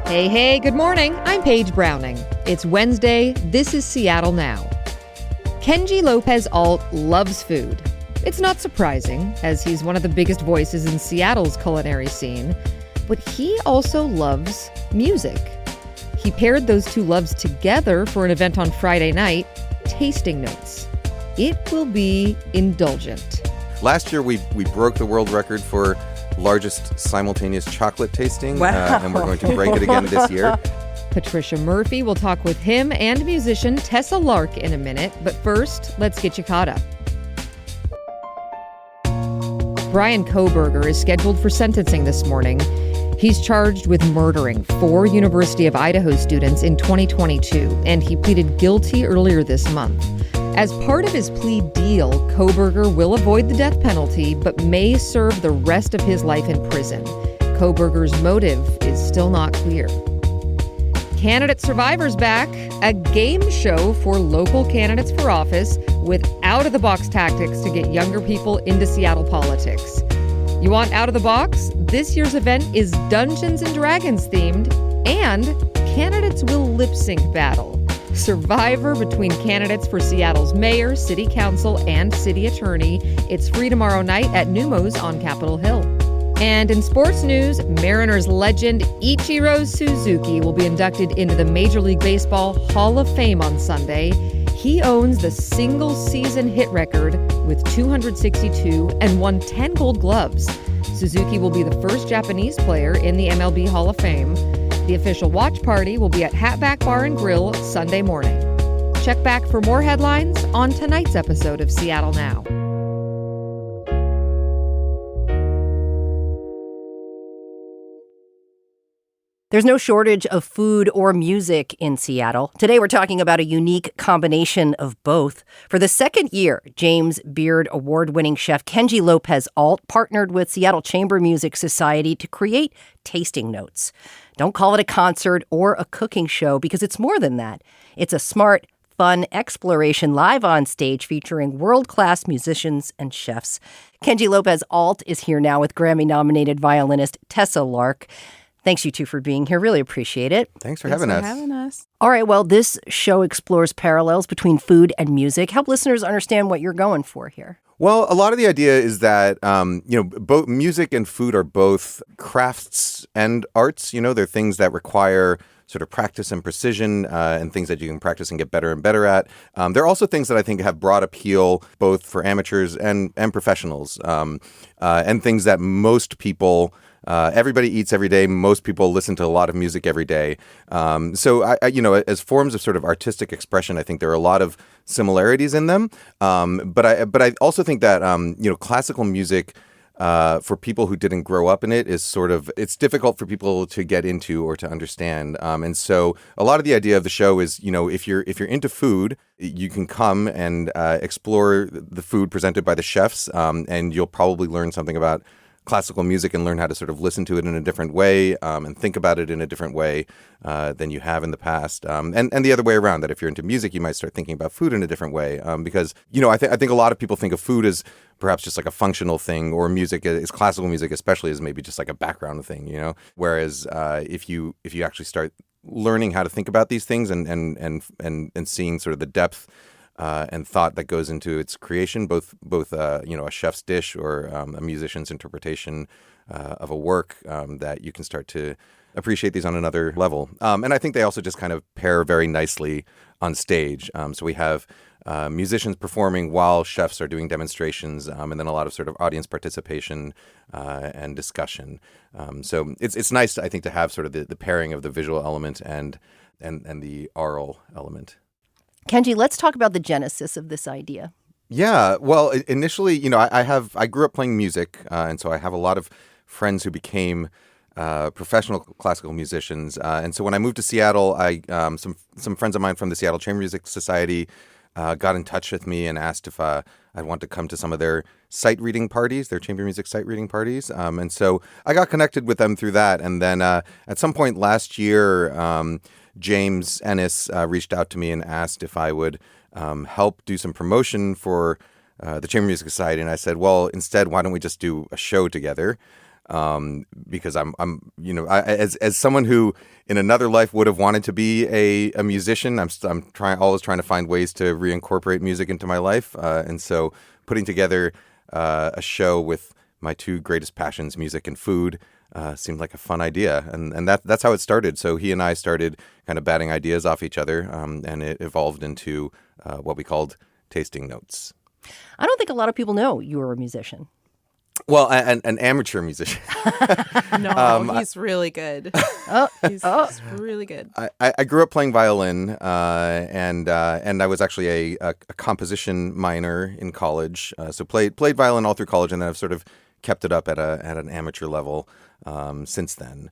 Hey, good morning. I'm Paige Browning. It's Wednesday. This is Seattle Now. Kenji Lopez-Alt loves food. It's not surprising, as he's one of the biggest voices in Seattle's culinary scene, but he also loves music. He paired those two loves together for an event on Friday night, Tasting Notes. It will be indulgent. Last year, we broke the world record for largest simultaneous chocolate tasting, wow. And we're going to break it again this year. Patricia Murphy will talk with him and musician Tessa Lark in a minute, but first, let's get you caught up. Bryan Kohberger is scheduled for sentencing this morning. He's charged with murdering 4 University of Idaho students in 2022, and he pleaded guilty earlier this month. As part of his plea deal, Kohberger will avoid the death penalty, but may serve the rest of his life in prison. Kohberger's motive is still not clear. Candidate Survivor's back, a game show for local candidates for office with out-of-the-box tactics to get younger people into Seattle politics. You want out of the box? This year's event is Dungeons & Dragons themed, and candidates will lip-sync battle. Survivor between candidates for Seattle's mayor, city council, and city attorney. It's free tomorrow night at Neumos on Capitol Hill. And in sports news, Mariners legend Ichiro Suzuki will be inducted into the Major League Baseball Hall of Fame on Sunday. He owns the single-season hit record with 262 and won 10 Gold Gloves. Suzuki will be the first Japanese player in the MLB Hall of Fame. The official watch party will be at Hatback Bar and Grill Sunday morning. Check back for more headlines on tonight's episode of Seattle Now. There's no shortage of food or music in Seattle. Today we're talking about a unique combination of both. For the second year, James Beard Award-winning chef Kenji Lopez-Alt partnered with Seattle Chamber Music Society to create Tasting Notes. Don't call it a concert or a cooking show because it's more than that. It's a smart, fun exploration live on stage featuring world-class musicians and chefs. Kenji Lopez-Alt is here now with Grammy-nominated violinist Tessa Lark. Thanks, you two, for being here. Really appreciate it. Thanks for having us. All right, well, this show explores parallels between food and music. Help listeners understand what you're going for here. Well, a lot of the idea is that, both music and food are both crafts and arts. They're things that require sort of practice and precision and things that you can practice and get better and better at. There are also things that I think have broad appeal both for amateurs and professionals and things that most people everybody eats every day. Most people listen to a lot of music every day. So, as forms of sort of artistic expression, I think there are a lot of similarities in them. But I also think that, classical music, for people who didn't grow up in it is it's difficult for people to get into or to understand. And so a lot of the idea of the show is, if you're into food, you can come and explore the food presented by the chefs, and you'll probably learn something about classical music and learn how to sort of listen to it in a different way and think about it in a different way than you have in the past. And the other way around, that if you're into music, you might start thinking about food in a different way because, I think a lot of people think of food as perhaps just like a functional thing, or music is classical music, especially, as maybe just like a background thing, Whereas if you actually start learning how to think about these things and seeing sort of the depth and thought that goes into its creation, both a chef's dish or a musician's interpretation of a work, that you can start to appreciate these on another level. And I think they also just kind of pair very nicely on stage. So we have musicians performing while chefs are doing demonstrations, and then a lot of sort of audience participation and discussion. So it's nice, I think, to have sort of the pairing of the visual element and the oral element. Kenji, let's talk about the genesis of this idea. Yeah, well, initially, I grew up playing music, and so I have a lot of friends who became professional classical musicians. And so when I moved to Seattle, some friends of mine from the Seattle Chamber Music Society got in touch with me and asked if I'd want to come to some of their sight reading parties, their chamber music sight reading parties. And so I got connected with them through that. And then at some point last year, James Ennis reached out to me and asked if I would help do some promotion for the Chamber Music Society. And I said, well, instead, why don't we just do a show together? because as someone who in another life would have wanted to be a musician, I'm always trying to find ways to reincorporate music into my life, and so putting together a show with my two greatest passions, music and food, seemed like a fun idea, and that's how it started. So he and I started kind of batting ideas off each other, and it evolved into what we called tasting notes. I don't think a lot of people know you were a musician. Well, an amateur musician. No, he's really good. He's really good. I grew up playing violin, and I was actually a composition minor in college. So played violin all through college, and then I've sort of kept it up at an amateur level since then.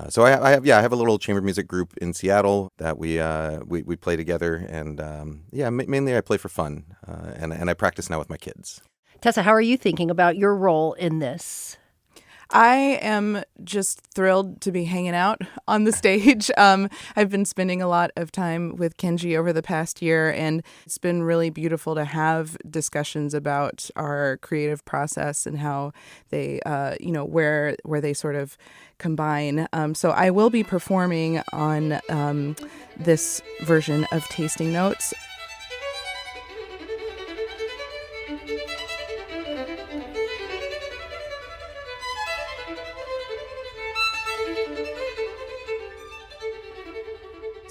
So I have a little chamber music group in Seattle that we play together, and mainly I play for fun, and I practice now with my kids. Tessa, how are you thinking about your role in this? I am just thrilled to be hanging out on the stage. I've been spending a lot of time with Kenji over the past year, and it's been really beautiful to have discussions about our creative process and how they, where they sort of combine. So I will be performing on this version of Tasting Notes.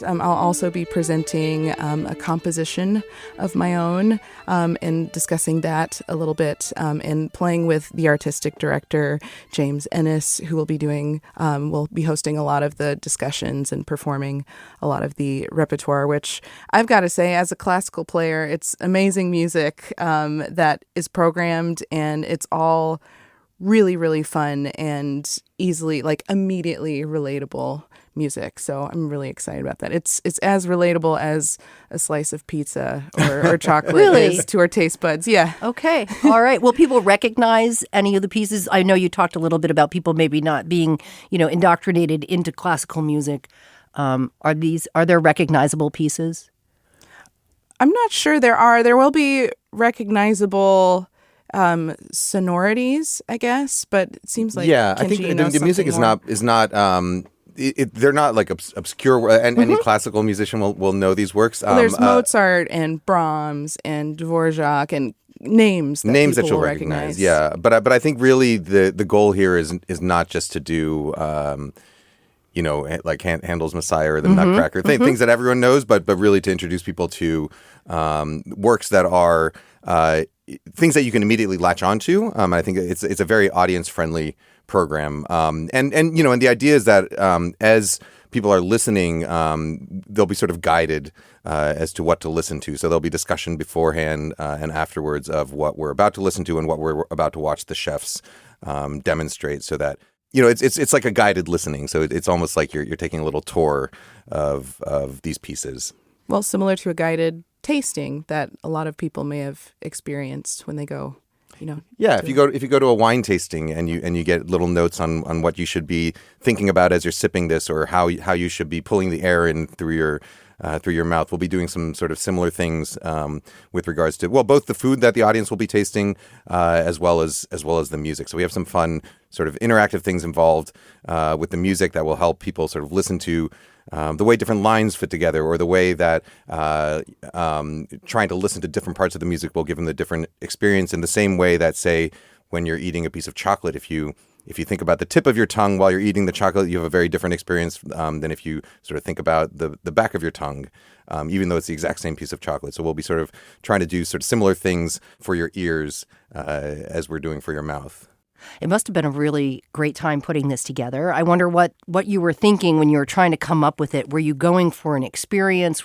I'll also be presenting a composition of my own and discussing that a little bit and playing with the artistic director, James Ennis, who will be hosting a lot of the discussions and performing a lot of the repertoire, which I've got to say, as a classical player, it's amazing music that is programmed, and it's all really, really fun and easily, immediately relatable music. So I'm really excited about that. It's as relatable as a slice of pizza or chocolate Really? is to our taste buds. Yeah. Okay. All right. Will people recognize any of the pieces? I know you talked a little bit about people maybe not being, indoctrinated into classical music. Are there recognizable pieces? I'm not sure there are. There will be recognizable sonorities, I guess, but it seems like I Kenji think knows the music something is not they're not like obscure, and any classical musician will know these works. Well, there's Mozart and Brahms and Dvorak and names that you'll will recognize. Yeah, but I think really the goal here is not just to do like Handel's Messiah or the Nutcracker, things that everyone knows, but really to introduce people to works that are things that you can immediately latch onto. I think it's a very audience friendly program, and the idea is that as people are listening, they'll be sort of guided as to what to listen to. So there'll be discussion beforehand and afterwards of what we're about to listen to and what we're about to watch the chefs demonstrate, so that it's like a guided listening. So it's almost like you're taking a little tour of these pieces. Well, similar to a guided tasting that a lot of people may have experienced when they go. If you go to a wine tasting and you get little notes on what you should be thinking about as you're sipping this, or how you should be pulling the air in through your mouth. We'll be doing some sort of similar things with regards to both the food that the audience will be tasting as well as the music. So we have some fun sort of interactive things involved with the music that will help people sort of listen to the way different lines fit together, or the way that trying to listen to different parts of the music will give them the different experience, in the same way that, say, when you're eating a piece of chocolate, if you think about the tip of your tongue while you're eating the chocolate, you have a very different experience than if you sort of think about the back of your tongue, even though it's the exact same piece of chocolate. So we'll be sort of trying to do sort of similar things for your ears as we're doing for your mouth. It must have been a really great time putting this together. I wonder what you were thinking when you were trying to come up with it. Were you going for an experience?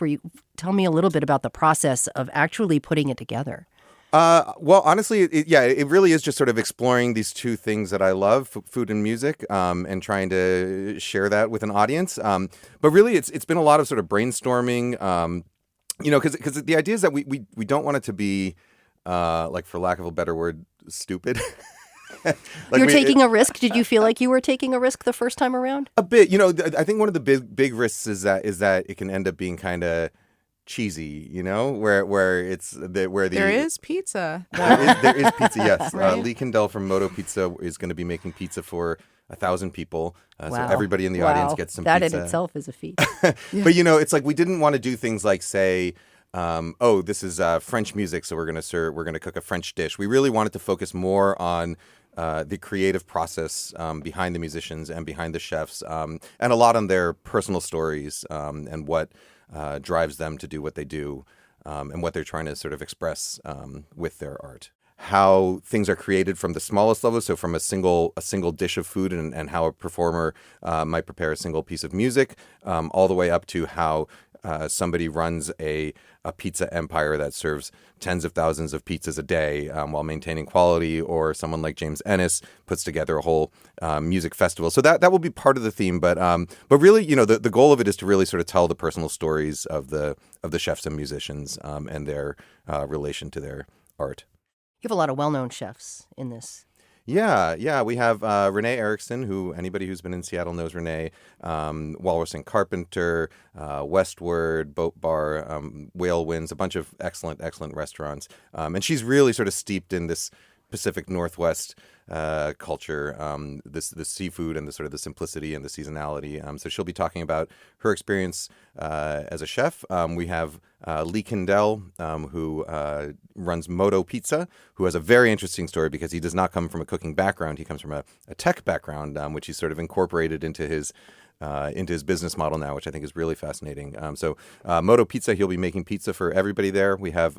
Tell me a little bit about the process of actually putting it together. Well, honestly, it really is just sort of exploring these two things that I love, food and music, and trying to share that with an audience. But really, it's been a lot of sort of brainstorming, because the idea is that we don't want it to be, for lack of a better word, stupid. You're taking a risk. Did you feel like you were taking a risk the first time around? A bit. I think one of the big risks is that it can end up being kind of cheesy, where it's where There is pizza. there is pizza. Yes, Right? Lee Kendall from Moto Pizza is going to be making pizza for 1,000 people. So Wow. everybody in the Wow. audience gets some that pizza. in itself is a feat. But it's like we didn't want to do things like say, this is French music, so we're gonna cook a French dish. We really wanted to focus more on the creative process behind the musicians and behind the chefs, and a lot on their personal stories and what drives them to do what they do, and what they're trying to sort of express with their art. How things are created from the smallest level, so from a single dish of food, and how a performer might prepare a single piece of music, all the way up to how somebody runs a pizza empire that serves tens of thousands of pizzas a day while maintaining quality, or someone like James Ennis puts together a whole music festival. So that will be part of the theme, but really, the goal of it is to really sort of tell the personal stories of the chefs and musicians and their relation to their art. You have a lot of well-known chefs in this. Yeah. We have Renee Erickson, who anybody who's been in Seattle knows Renee. Walrus and Carpenter, Westward, Boat Bar, Whale Winds, a bunch of excellent restaurants. And she's really sort of steeped in this Pacific Northwest culture, this seafood and the sort of the simplicity and the seasonality. So she'll be talking about her experience as a chef. We have Lee Kendall, who runs Moto Pizza, who has a very interesting story because he does not come from a cooking background. He comes from a tech background, which he's sort of incorporated into his business model now, which I think is really fascinating. So Moto Pizza, he'll be making pizza for everybody there. We have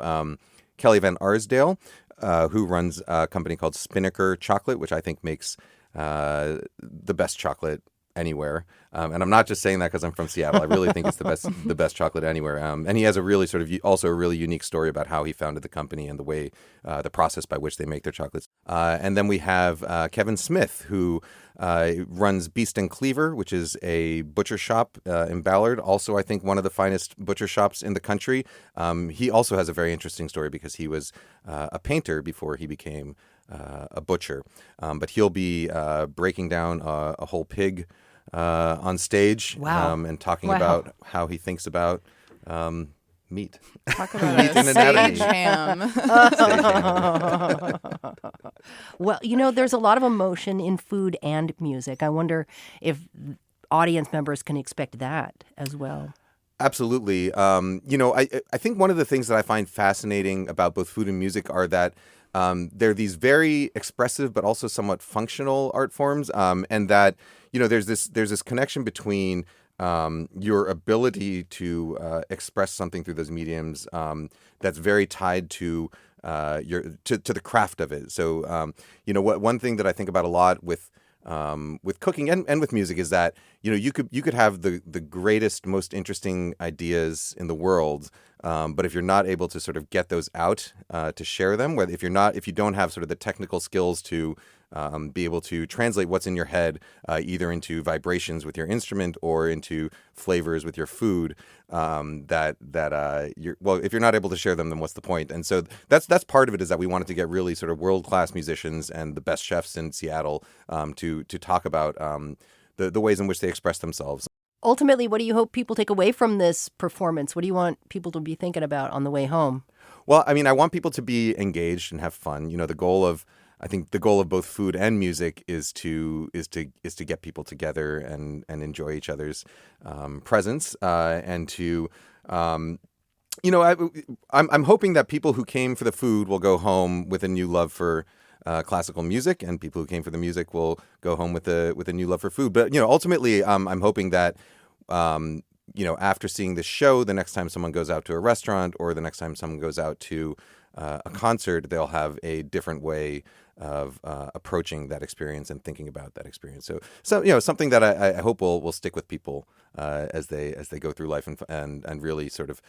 Kelly Van Arsdale, who runs a company called Spinnaker Chocolate, which I think makes the best chocolate anywhere. And I'm not just saying that because I'm from Seattle. I really think it's the best chocolate anywhere. And he has a really also a really unique story about how he founded the company and the way, the process by which they make their chocolates. And then we have Kevin Smith, who runs Beast and Cleaver, which is a butcher shop in Ballard. Also, I think one of the finest butcher shops in the country. He also has a very interesting story because he was a painter before he became a butcher. But he'll be breaking down a whole pig on stage. Wow. And talking about how he thinks about meat. Talk about Meat a and anatomy. stage ham. Well, there's a lot of emotion in food and music. I wonder if audience members can expect that as well. Absolutely. I think one of the things that I find fascinating about both food and music are that they're these very expressive but also somewhat functional art forms, and that there's this connection between your ability to express something through those mediums that's very tied to to the craft of it. So one thing that I think about a lot with cooking and with music is that you could have the greatest, most interesting ideas in the world, but if you're not able to sort of get those out to share them, if you don't have sort of the technical skills to be able to translate what's in your head either into vibrations with your instrument or into flavors with your food, if you're not able to share them, then what's the point? And so that's part of it, is that we wanted to get really sort of world-class musicians and the best chefs in Seattle to talk about the ways in which they express themselves. Ultimately, what do you hope people take away from this performance? What do you want people to be thinking about on the way home? Well, I mean, I want people to be engaged and have fun. I think the goal of both food and music is to get people together and enjoy each other's presence, and to I'm hoping that people who came for the food will go home with a new love for classical music, and people who came for the music will go home with a new love for food. But ultimately, I'm hoping that after seeing this show, the next time someone goes out to a restaurant or the next time someone goes out to a concert, they'll have a different way of approaching that experience and thinking about that experience. So something that I hope will stick with people as they go through life and really sort of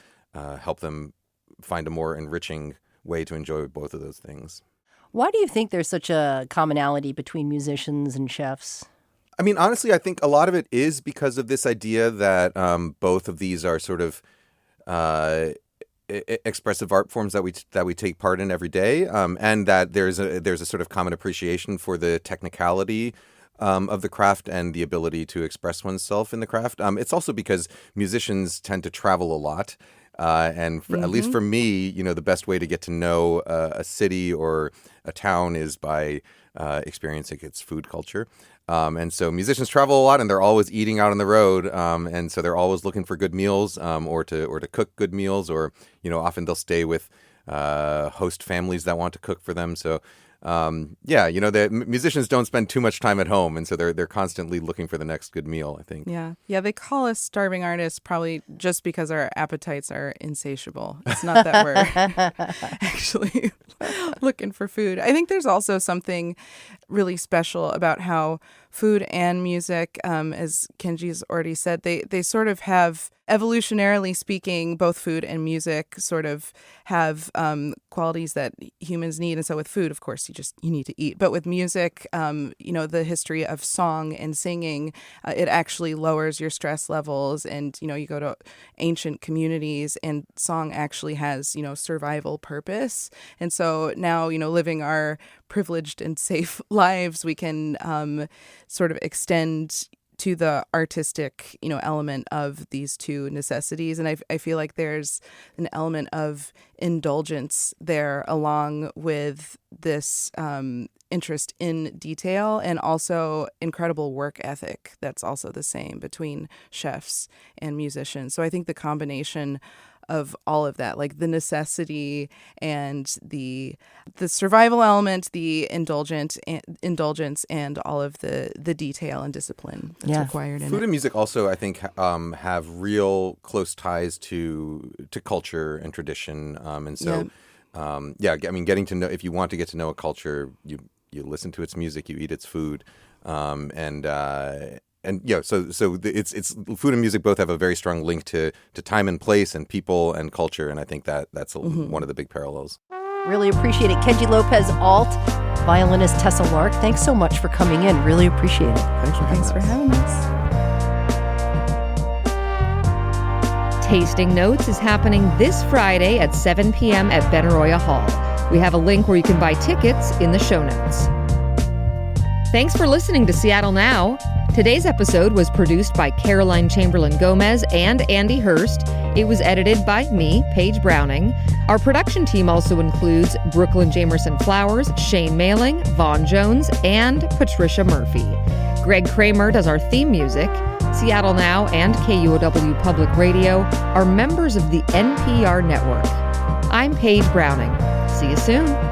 help them find a more enriching way to enjoy both of those things. Why do you think there's such a commonality between musicians and chefs? I mean, honestly, I think a lot of it is because of this idea that both of these are sort of expressive art forms that we take part in every day, and that there's a sort of common appreciation for the technicality of the craft and the ability to express oneself in the craft. It's also because musicians tend to travel a lot. At least for me, the best way to get to know a city or a town is by experiencing its food culture. And so musicians travel a lot, and they're always eating out on the road. And so they're always looking for good meals, or to cook good meals, or often they'll stay with host families that want to cook for them. So the musicians don't spend too much time at home, and so they're constantly looking for the next good meal, I think. Yeah. They call us starving artists probably just because our appetites are insatiable. It's not that we're actually looking for food. I think there's also something really special about how food and music, as Kenji's already said, they sort of have, evolutionarily speaking, both food and music sort of have qualities that humans need. And so with food, of course, you need to eat. But with music, the history of song and singing, it actually lowers your stress levels. And, you go to ancient communities and song actually has, survival purpose. And so now, living our privileged and safe lives, we can sort of extend to the artistic, element of these two necessities. And I feel like there's an element of indulgence there, along with this interest in detail, and also incredible work ethic that's also the same between chefs and musicians. So I think the combination of all of that, like the necessity and the survival element, the indulgence, and all of the detail and discipline that's required in it. Food and music also, I think, have real close ties to culture and tradition, and so getting to know, if you want to get to know a culture, you listen to its music, you eat its food, so it's food and music both have a very strong link to time and place and people and culture, and I think that's one of the big parallels. Really appreciate it. Kenji Lopez-Alt, violinist Tessa Lark, thanks so much for coming in. Really appreciate it. Thanks for having us. Tasting Notes is happening this Friday at 7 p.m. at Benaroya Hall. We have a link where you can buy tickets in the show notes. Thanks for listening to Seattle Now. Today's episode was produced by Caroline Chamberlain Gomez and Andy Hurst. It was edited by me, Paige Browning. Our production team also includes Brooklyn Jamerson Flowers, Shane Mailing, Vaughn Jones, and Patricia Murphy. Greg Kramer does our theme music. Seattle Now and KUOW Public Radio are members of the NPR network. I'm Paige Browning. See you soon.